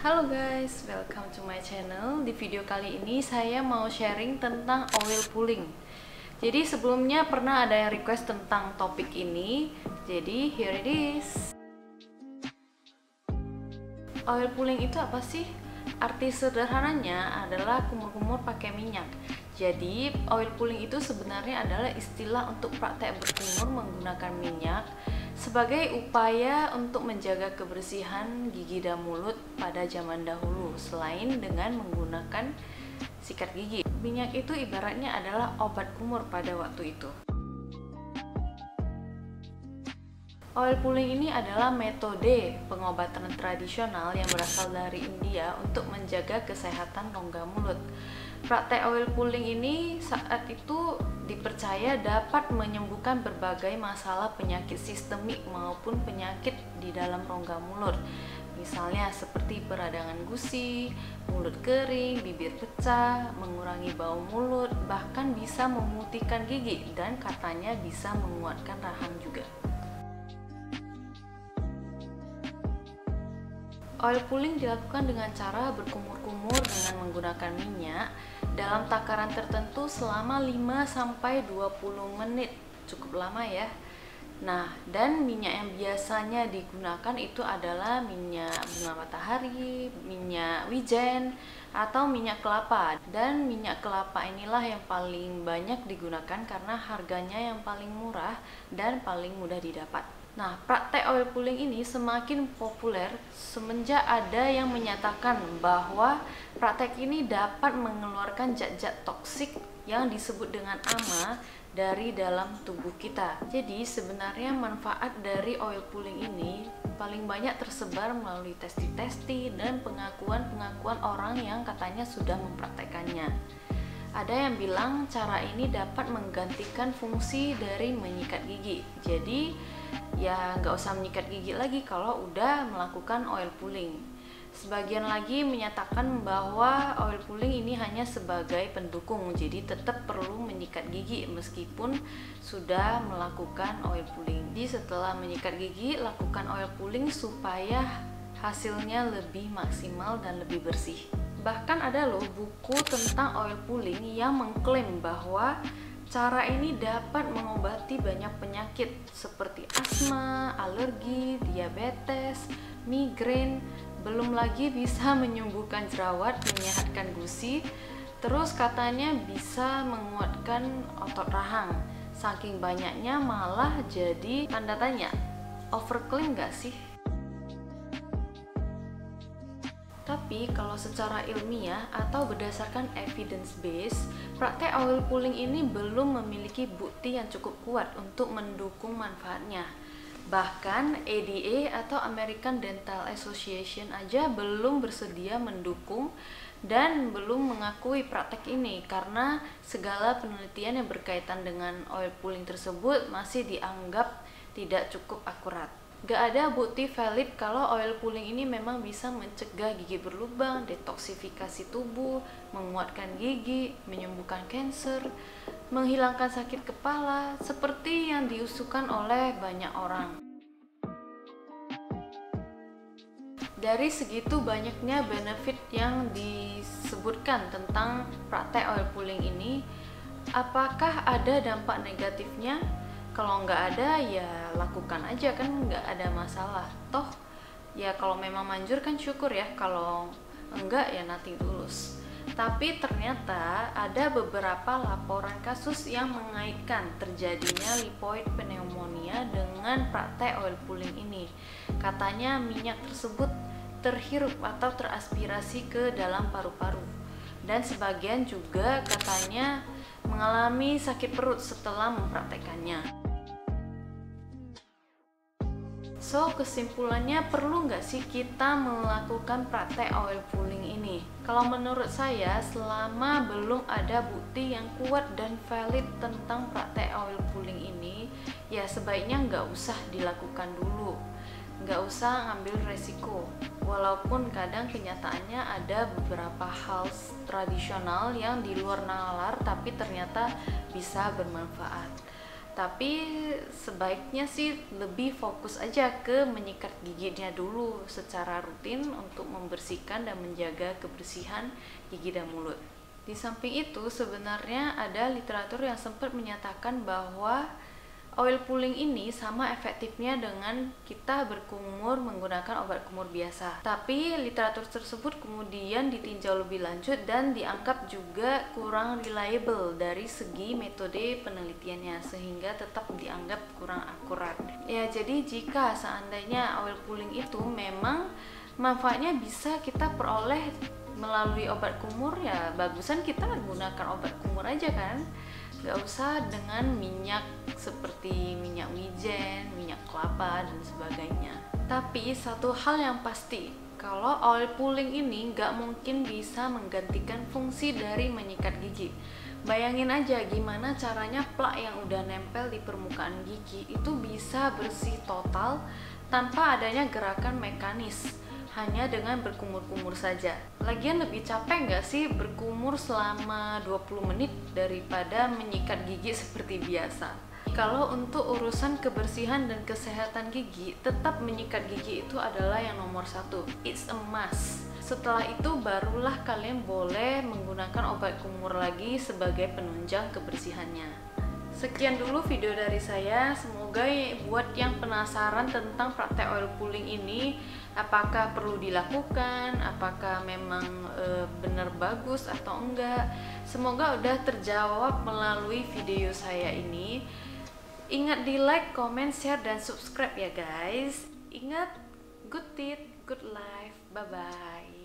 Halo guys, welcome to my channel. Di video kali ini saya mau sharing tentang oil pulling. Jadi sebelumnya pernah ada yang request tentang topik ini. Jadi here it is. Oil pulling itu apa sih? Arti sederhananya adalah kumur-kumur pakai minyak. Jadi oil pulling itu sebenarnya adalah istilah untuk praktek berkumur menggunakan minyak sebagai upaya untuk menjaga kebersihan gigi dan mulut pada zaman dahulu selain dengan menggunakan sikat gigi. Minyak itu ibaratnya adalah obat kumur pada waktu itu. Oil pulling ini adalah metode pengobatan tradisional yang berasal dari India untuk menjaga kesehatan rongga mulut. Praktek oil pulling ini saat itu dipercaya dapat menyembuhkan berbagai masalah penyakit sistemik maupun penyakit di dalam rongga mulut. Misalnya seperti peradangan gusi, mulut kering, bibir pecah, mengurangi bau mulut, bahkan bisa memutihkan gigi dan katanya bisa menguatkan rahang juga. Oil pulling dilakukan dengan cara berkumur-kumur dengan menggunakan minyak dalam takaran tertentu selama 5-20 menit. Cukup lama ya. Nah, dan minyak yang biasanya digunakan itu adalah minyak bunga matahari, minyak wijen, atau minyak kelapa. Dan minyak kelapa inilah yang paling banyak digunakan karena harganya yang paling murah dan paling mudah didapat. Nah, praktek oil pulling ini semakin populer semenjak ada yang menyatakan bahwa praktek ini dapat mengeluarkan zat-zat toksik yang disebut dengan ama dari dalam tubuh kita. Jadi sebenarnya manfaat dari oil pulling ini paling banyak tersebar melalui testi-testi dan pengakuan-pengakuan orang yang katanya sudah mempraktekannya. Ada yang bilang cara ini dapat menggantikan fungsi dari menyikat gigi. Jadi ya nggak usah menyikat gigi lagi kalau udah melakukan oil pulling. Sebagian lagi menyatakan bahwa oil pulling ini hanya sebagai pendukung, jadi tetap perlu menyikat gigi meskipun sudah melakukan oil pulling. Jadi setelah menyikat gigi, lakukan oil pulling supaya hasilnya lebih maksimal dan lebih bersih. Bahkan ada loh buku tentang oil pulling yang mengklaim bahwa cara ini dapat mengobati banyak penyakit seperti asma, alergi, diabetes, migrain, belum lagi bisa menyembuhkan jerawat, menyehatkan gusi, terus katanya bisa menguatkan otot rahang. Saking banyaknya malah jadi tanda tanya, overklaim gak sih? Tapi kalau secara ilmiah atau berdasarkan evidence base, praktek oil pulling ini belum memiliki bukti yang cukup kuat untuk mendukung manfaatnya. Bahkan ADA atau American Dental Association aja belum bersedia mendukung dan belum mengakui praktek ini karena segala penelitian yang berkaitan dengan oil pulling tersebut masih dianggap tidak cukup akurat. Gak ada bukti valid kalau oil pulling ini memang bisa mencegah gigi berlubang, detoksifikasi tubuh, menguatkan gigi, menyembuhkan kanker, menghilangkan sakit kepala, seperti yang diusulkan oleh banyak orang. Dari segitu banyaknya benefit yang disebutkan tentang praktek oil pulling ini, apakah ada dampak negatifnya? Kalau nggak ada ya lakukan aja, kan nggak ada masalah. Toh ya kalau memang manjur kan syukur ya, kalau enggak ya nothing tulus. Tapi ternyata ada beberapa laporan kasus yang mengaitkan terjadinya lipoid pneumonia dengan praktek oil pulling ini. Katanya minyak tersebut terhirup atau teraspirasi ke dalam paru-paru. Dan sebagian juga katanya mengalami sakit perut setelah mempraktekannya. So, kesimpulannya perlu nggak sih kita melakukan praktek oil pulling ini? Kalau menurut saya, selama belum ada bukti yang kuat dan valid tentang praktek oil pulling ini, ya sebaiknya nggak usah dilakukan dulu. Nggak usah ngambil resiko. Walaupun kadang kenyataannya ada beberapa hal tradisional yang di luar nalar tapi ternyata bisa bermanfaat. Tapi sebaiknya sih lebih fokus aja ke menyikat giginya dulu secara rutin untuk membersihkan dan menjaga kebersihan gigi dan mulut. Di samping itu sebenarnya ada literatur yang sempat menyatakan bahwa oil pulling ini sama efektifnya dengan kita berkumur menggunakan obat kumur biasa. Tapi literatur tersebut kemudian ditinjau lebih lanjut dan dianggap juga kurang reliable dari segi metode penelitiannya, sehingga tetap dianggap kurang akurat. Ya, jadi jika seandainya oil pulling itu memang manfaatnya bisa kita peroleh melalui obat kumur, ya bagusan kita menggunakan obat kumur aja kan, gak usah dengan minyak seperti minyak wijen, minyak kelapa dan sebagainya. Tapi satu hal yang pasti, kalau oil pulling ini gak mungkin bisa menggantikan fungsi dari menyikat gigi. Bayangin aja gimana caranya plak yang udah nempel di permukaan gigi itu bisa bersih total tanpa adanya gerakan mekanis, hanya dengan berkumur-kumur saja. Lagian lebih capek nggak sih berkumur selama 20 menit daripada menyikat gigi seperti biasa? Kalau untuk urusan kebersihan dan kesehatan gigi, tetap menyikat gigi itu adalah yang nomor satu. It's a must. Setelah itu barulah kalian boleh menggunakan obat kumur lagi sebagai penunjang kebersihannya. Sekian dulu video dari saya, semoga buat yang penasaran tentang praktek oil pulling ini, apakah perlu dilakukan, apakah memang benar bagus atau enggak, semoga udah terjawab melalui video saya ini. Ingat di like, comment, share, dan subscribe ya guys. Ingat, good teeth, good life, bye bye.